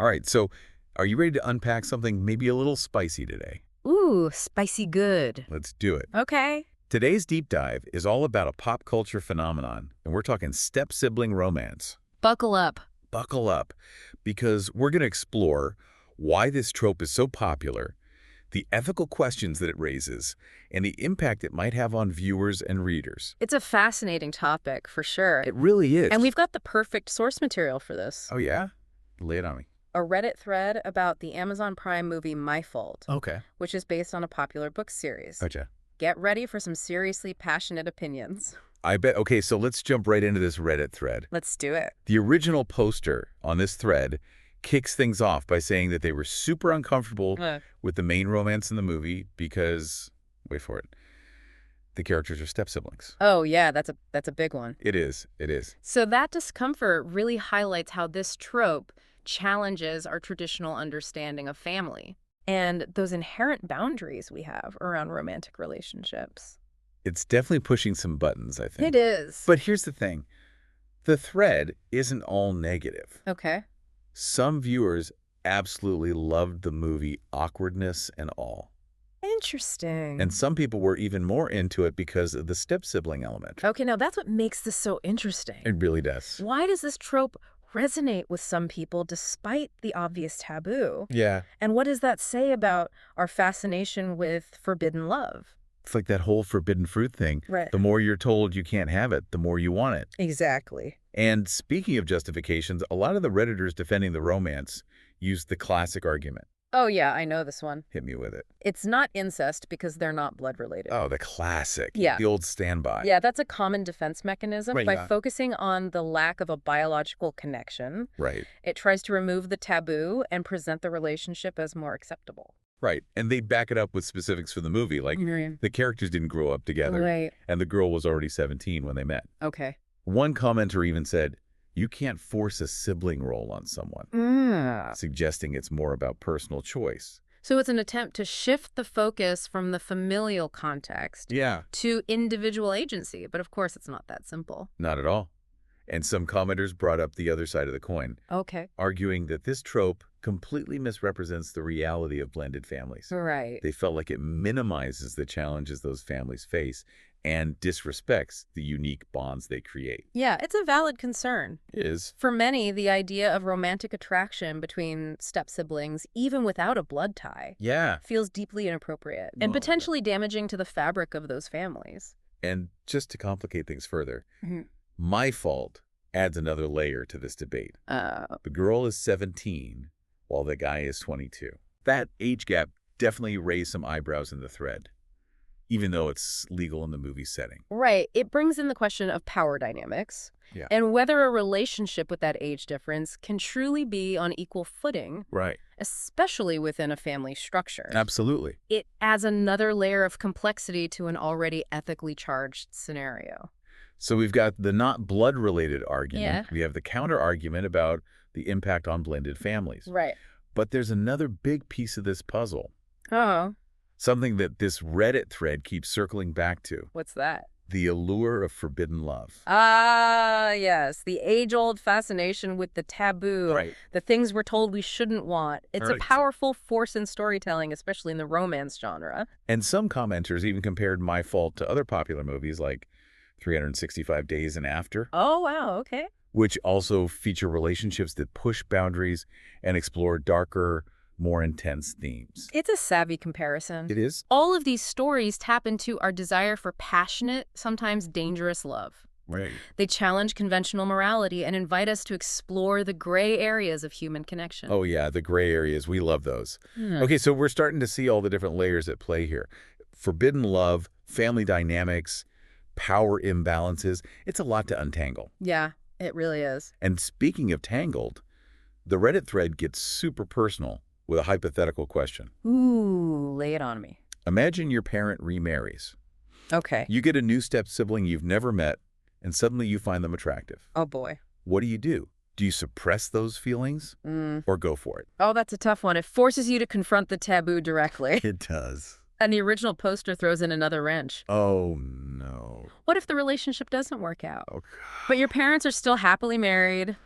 All right, so are you ready to unpack something maybe a little spicy today? Ooh, spicy good. Let's do it. Okay. Today's deep dive is all about a pop culture phenomenon, and we're talking step-sibling romance. Buckle up. Buckle up, because we're going to explore why this trope is so popular, the ethical questions that it raises, and the impact it might have on viewers and readers. It's a fascinating topic, for sure. It really is. And we've got the perfect source material for this. Oh, yeah? Lay it on me. A Reddit thread about the Amazon Prime movie My Fault, Okay. which is based on a popular book series. Gotcha. Get ready for some seriously passionate opinions. I bet. Okay, so let's jump right into this Reddit thread. Let's do it. The original poster on this thread kicks things off by saying that they were super uncomfortable with the main romance in the movie because, wait for it, the characters are step-siblings. Oh, yeah, that's a big one. It is. It is. So that discomfort really highlights how this trope challenges our traditional understanding of family and those inherent boundaries we have around romantic relationships. It's definitely pushing some buttons, I think. It is. But here's the thing. The thread isn't all negative. Okay. Some viewers absolutely loved the movie awkwardness and all. Interesting. And some people were even more into it because of the step-sibling element. Okay, now that's what makes this so interesting. It really does. Why does this trope resonate with some people despite the obvious taboo? Yeah. And what does that say about our fascination with forbidden love? It's like that whole forbidden fruit thing. Right. The more you're told you can't have it, the more you want it. Exactly. And speaking of justifications, a lot of the Redditors defending the romance used the classic argument. Oh, yeah, I know this one. Hit me with it. It's not incest because they're not blood related. Oh, the classic. Yeah. The old standby. Yeah, that's a common defense mechanism. Right, By yeah. focusing on the lack of a biological connection, Right. it tries to remove the taboo and present the relationship as more acceptable. Right. And they back it up with specifics for the movie. Like, the characters didn't grow up together. Right. And the girl was already 17 when they met. Okay. One commenter even said, you can't force a sibling role on someone, suggesting it's more about personal choice. So it's an attempt to shift the focus from the familial context Yeah. to individual agency. But of course, it's not that simple. Not at all. And some commenters brought up the other side of the coin, Okay. arguing that this trope completely misrepresents the reality of blended families. Right. They felt like it minimizes the challenges those families face and disrespects the unique bonds they create. Yeah, it's a valid concern. It is. For many, the idea of romantic attraction between step-siblings, even without a blood tie, Yeah. feels deeply inappropriate and Oh, potentially damaging to the fabric of those families. And just to complicate things further, Mhm. My Fault adds another layer to this debate. Uh, The girl is 17, while the guy is 22. That age gap definitely raised some eyebrows in the thread, even though it's legal in the movie setting. right. It brings in the question of power dynamics Yeah. and whether a relationship with that age difference can truly be on equal footing, Right. especially within a family structure. Absolutely. It adds another layer of complexity to an already ethically charged scenario. So we've got the not blood-related argument. Yeah. We have the counter-argument about the impact on blended families. Right. But there's another big piece of this puzzle, Oh, something that this Reddit thread keeps circling back to, what's that? the allure of forbidden love. Ah, yes. The age-old fascination with the taboo. Right. The things we're told we shouldn't want. It's a Right. powerful force in storytelling, especially in the romance genre. And some commenters even compared My Fault to other popular movies like 365 Days and After, Oh, wow. Okay. which also feature relationships that push boundaries and explore darker, more intense themes. It's a savvy comparison. It is? All of these stories tap into our desire for passionate, sometimes dangerous love. Right. They challenge conventional morality and invite us to explore the gray areas of human connection. Oh, yeah, the gray areas. We love those. Hmm. Okay, so we're starting to see all the different layers at play here. Forbidden love, family dynamics, power imbalances. It's a lot to untangle. Yeah, it really is. And speaking of tangled, the Reddit thread gets super personal with a hypothetical question. Ooh, lay it on me. Imagine your parent remarries. Okay. You get a new step-sibling you've never met, and suddenly you find them attractive. Oh, boy. What do? Do you suppress those feelings or go for it? Oh, that's a tough one. It forces you to confront the taboo directly. It does. And the original poster throws in another wrench. Oh, no. What if the relationship doesn't work out? Oh, But your parents are still happily married,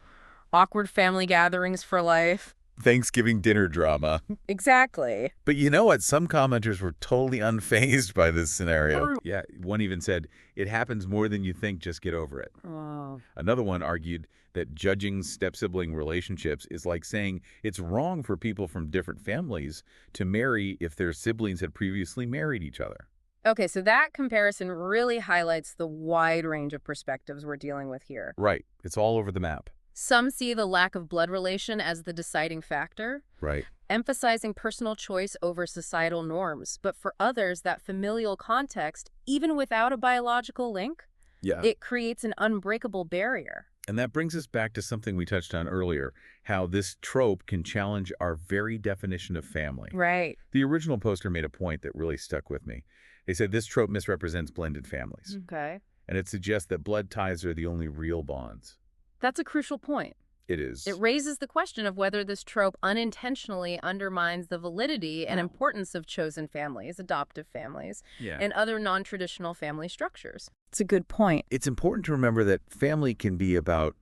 awkward family gatherings for life. Thanksgiving dinner drama. Exactly. But you know what? Some commenters were totally unfazed by this scenario. Yeah, one even said, "It happens more than you think, just get over it." Oh. Another one argued that judging step-sibling relationships is like saying it's wrong for people from different families to marry if their siblings had previously married each other. Okay, so that comparison really highlights the wide range of perspectives we're dealing with here. Right. It's all over the map. Some see the lack of blood relation as the deciding factor, Right. emphasizing personal choice over societal norms. But for others, that familial context, even without a biological link, Yeah. it creates an unbreakable barrier. And that brings us back to something we touched on earlier, how this trope can challenge our very definition of family. Right. The original poster made a point that really stuck with me. They said this trope misrepresents blended families, Okay. and it suggests that blood ties are the only real bonds. That's a crucial point. It is. It raises the question of whether this trope unintentionally undermines the validity and importance of chosen families, adoptive families, Yeah. and other non-traditional family structures. It's a good point. It's important to remember that family can be about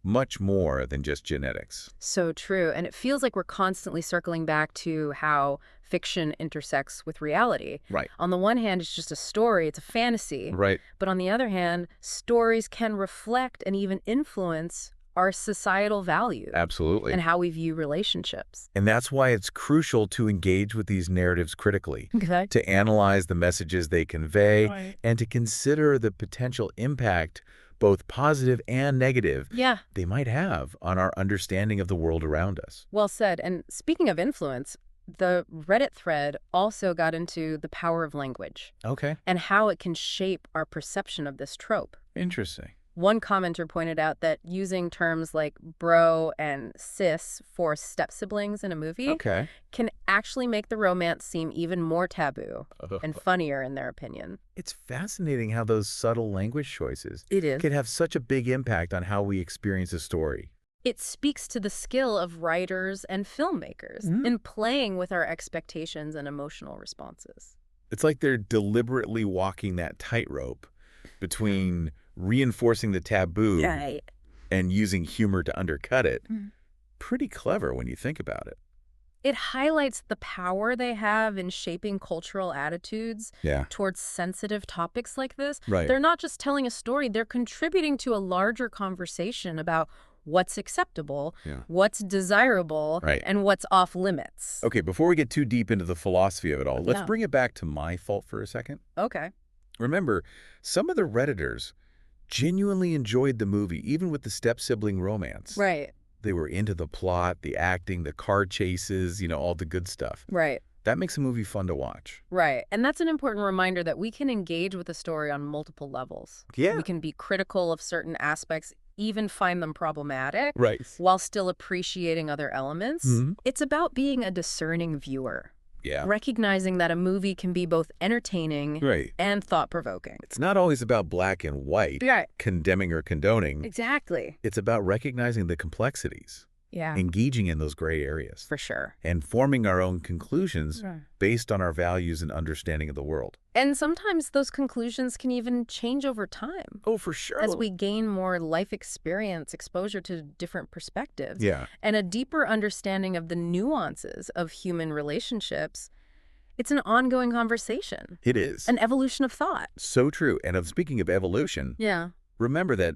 much more than just genetics. So true. And it feels like we're constantly circling back to how fiction intersects with reality. Right. On the one hand, it's just a story, it's a fantasy. Right. But on the other hand, stories can reflect and even influence our societal values Absolutely. and how we view relationships. And that's why it's crucial to engage with these narratives critically, Okay. to analyze the messages they convey, Right. and to consider the potential impact, both positive and negative, Yeah. they might have on our understanding of the world around us. Well said. And speaking of influence, the Reddit thread also got into the power of language Okay. and how it can shape our perception of this trope. Interesting. One commenter pointed out that using terms like bro and sis for step-siblings in a movie Okay. can actually make the romance seem even more taboo and funnier in their opinion. It's fascinating how those subtle language choices It is. can have such a big impact on how we experience a story. It speaks to the skill of writers and filmmakers in playing with our expectations and emotional responses. It's like they're deliberately walking that tightrope between reinforcing the taboo Right. and using humor to undercut it. Mm. Pretty clever when you think about it. It highlights the power they have in shaping cultural attitudes Yeah. towards sensitive topics like this. Right. They're not just telling a story, they're contributing to a larger conversation about what's acceptable, Yeah. what's desirable, Right. and what's off limits. Okay, before we get too deep into the philosophy of it all, let's Yeah. bring it back to my fault for a second. Okay. Remember, some of the Redditors genuinely enjoyed the movie, even with the step-sibling romance. Right. They were into the plot, the acting, the car chases, all the good stuff. Right. That makes a movie fun to watch. Right. And that's an important reminder that we can engage with a story on multiple levels. Yeah. We can be critical of certain aspects, even find them problematic, Right. while still appreciating other elements. Mhm. It's about being a discerning viewer, Yeah. recognizing that a movie can be both entertaining Right. and thought-provoking. It's not always about black and white, Right. condemning or condoning. Exactly. It's about recognizing the complexities, Yeah, engaging in those gray areas, for sure. and forming our own conclusions Right. based on our values and understanding of the world. And sometimes those conclusions can even change over time. Oh, for sure. As we gain more life experience, exposure to different perspectives, Yeah. and a deeper understanding of the nuances of human relationships, it's an ongoing conversation, It is. an evolution of thought. So true. And speaking of evolution, Yeah, remember that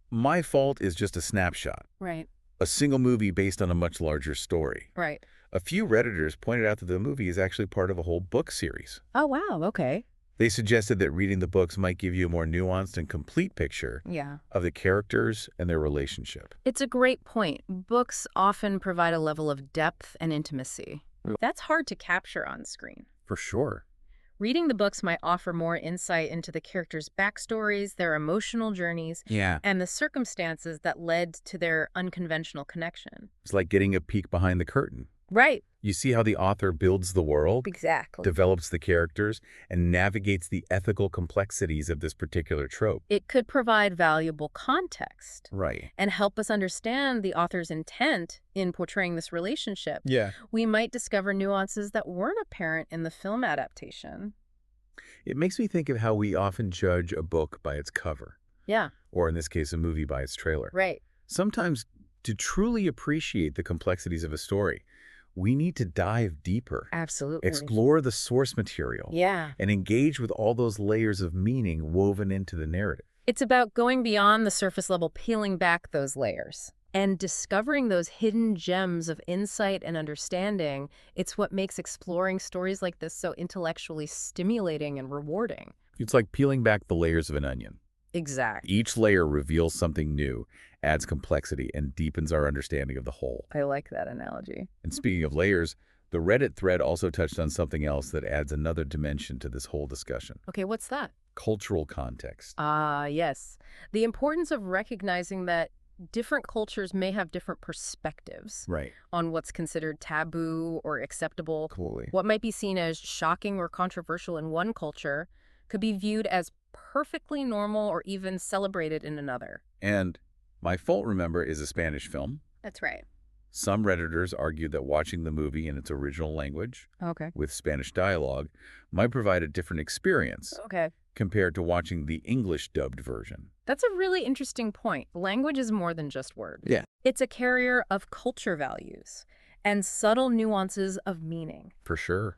My Fault is just a snapshot, right, a single movie based on a much larger story. right. A few Redditors pointed out that the movie is actually part of a whole book series. Oh, wow, okay. They suggested that reading the books might give you a more nuanced and complete picture Yeah. of the characters and their relationship. It's a great point. Books often provide a level of depth and intimacy. That's hard to capture on screen. For sure. Reading the books might offer more insight into the characters' backstories, their emotional journeys, Yeah. and the circumstances that led to their unconventional connection. It's like getting a peek behind the curtain. Right. You see how the author builds the world, Exactly. develops the characters, and navigates the ethical complexities of this particular trope. It could provide valuable context Right. and help us understand the author's intent in portraying this relationship. Yeah. We might discover nuances that weren't apparent in the film adaptation. It makes me think of how we often judge a book by its cover, Yeah, or in this case, a movie by its trailer. right. Sometimes To truly appreciate the complexities of a story, we need to dive deeper, Absolutely. explore the source material, Yeah. and engage with all those layers of meaning woven into the narrative. It's about going beyond the surface level, peeling back those layers and discovering those hidden gems of insight and understanding. It's what makes exploring stories like this so intellectually stimulating and rewarding. It's like peeling back the layers of an onion. Exactly. Each layer reveals something new, adds complexity, and deepens our understanding of the whole. I like that analogy. And speaking of layers, the Reddit thread also touched on something else that adds another dimension to this whole discussion. Okay, what's that? Cultural context. Ah, yes. The importance of recognizing that different cultures may have different perspectives Right. on what's considered taboo or acceptable. Totally. What might be seen as shocking or controversial in one culture could be viewed as perfectly normal or even celebrated in another. And My Fault, remember, is a Spanish film. That's right. Some Redditors argued that watching the movie in its original language, Okay. with Spanish dialogue, might provide a different experience Okay. compared to watching the English-dubbed version. That's a really interesting point. Language is more than just words. Yeah. It's a carrier of culture values and subtle nuances of meaning. For sure.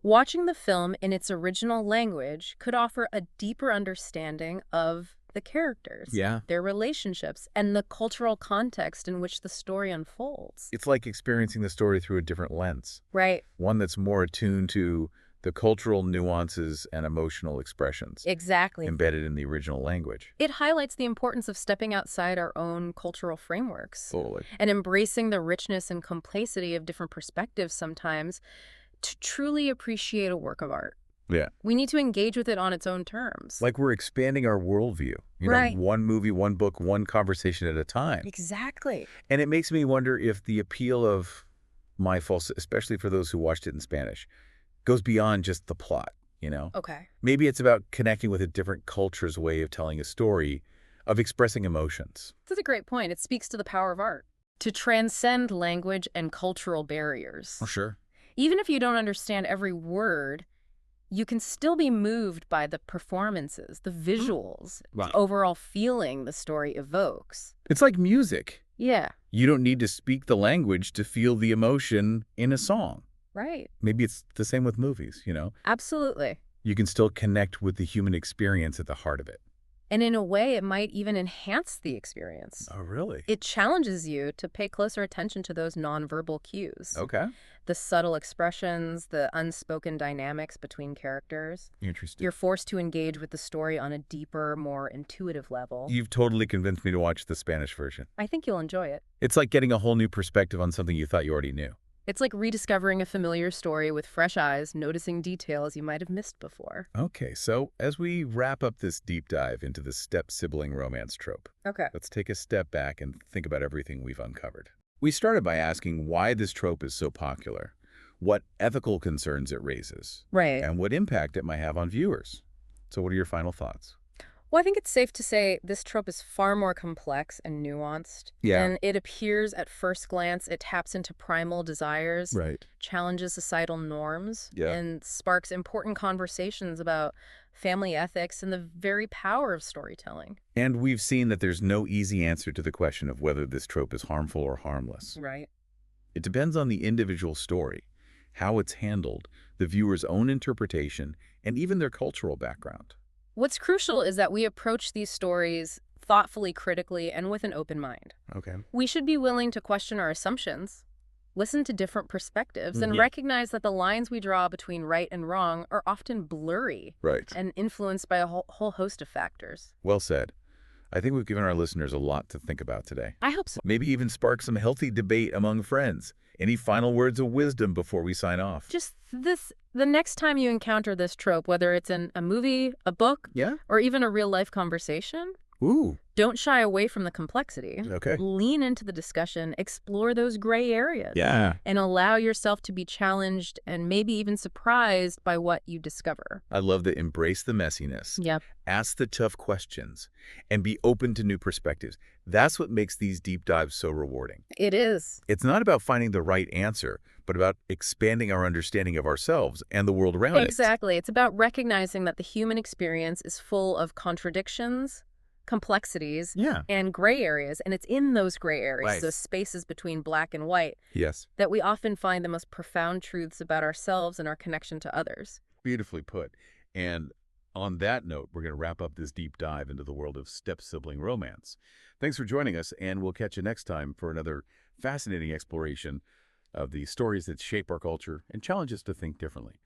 Watching the film in its original language could offer a deeper understanding of the characters, Yeah. their relationships, and the cultural context in which the story unfolds. It's like experiencing the story through a different lens, Right. one that's more attuned to the cultural nuances and emotional expressions Exactly. embedded in the original language. It highlights the importance of stepping outside our own cultural frameworks Totally. and embracing the richness and complexity of different perspectives sometimes to truly appreciate a work of art. Yeah. We need to engage with it on its own terms. Like we're expanding our worldview. Right. One movie, one book, one conversation at a time. Exactly. And it makes me wonder if the appeal of My Fault, especially for those who watched it in Spanish, goes beyond just the plot. Okay. Maybe it's about connecting with a different culture's way of telling a story, of expressing emotions. That's a great point. It speaks to the power of art. To transcend language and cultural barriers. Sure. Even if you don't understand every word, you can still be moved by the performances, the visuals, Wow. overall feeling the story evokes. It's like music. Yeah, You don't need to speak the language to feel the emotion in a song. right. Maybe it's the same with movies. Absolutely. You can still connect with the human experience at the heart of it. And in a way, it might even enhance the experience. Oh, really? It challenges you to pay closer attention to those nonverbal cues. Okay. The subtle expressions, the unspoken dynamics between characters. Interesting. You're forced to engage with the story on a deeper, more intuitive level. You've totally convinced me to watch the Spanish version. I think you'll enjoy it. It's like getting a whole new perspective on something you thought you already knew. It's like rediscovering a familiar story with fresh eyes, noticing details you might have missed before. Okay, so as we wrap up this deep dive into the step-sibling romance trope, Okay. let's take a step back and think about everything we've uncovered. We started by asking why this trope is so popular, what ethical concerns it raises, Right. and what impact it might have on viewers. So what are your final thoughts? Well, I think it's safe to say this trope is far more complex and nuanced than it appears at first glance. It taps into primal desires, Right. challenges societal norms, Yeah. and sparks important conversations about family ethics and the very power of storytelling. And we've seen that there's no easy answer to the question of whether this trope is harmful or harmless. Right. It depends on the individual story, how it's handled, the viewer's own interpretation, and even their cultural background. What's crucial is that we approach these stories thoughtfully, critically, and with an open mind. Okay. We should be willing to question our assumptions, listen to different perspectives, and Yeah. recognize that the lines we draw between right and wrong are often blurry Right. and influenced by a whole host of factors. Well said. I think we've given our listeners a lot to think about today. I hope so. Maybe even spark some healthy debate among friends. Any final words of wisdom before we sign off? Just the next time you encounter this trope, whether it's in a movie, a book, Yeah? or even a real-life conversation, Ooh. don't shy away from the complexity. Okay. Lean into the discussion, explore those gray areas. Yeah. And allow yourself to be challenged and maybe even surprised by what you discover. I love to embrace the messiness, Yep. ask the tough questions, and be open to new perspectives. That's what makes these deep dives so rewarding. It is. It's not about finding the right answer, but about expanding our understanding of ourselves and the world around Exactly. It's about recognizing that the human experience is full of contradictions, complexities, Yeah. and gray areas. And it's in those gray areas, Right. those spaces between black and white, Yes. that we often find the most profound truths about ourselves and our connection to others. Beautifully put. And on that note, we're going to wrap up this deep dive into the world of step-sibling romance. Thanks for joining us, and we'll catch you next time for another fascinating exploration of the stories that shape our culture and challenge us to think differently.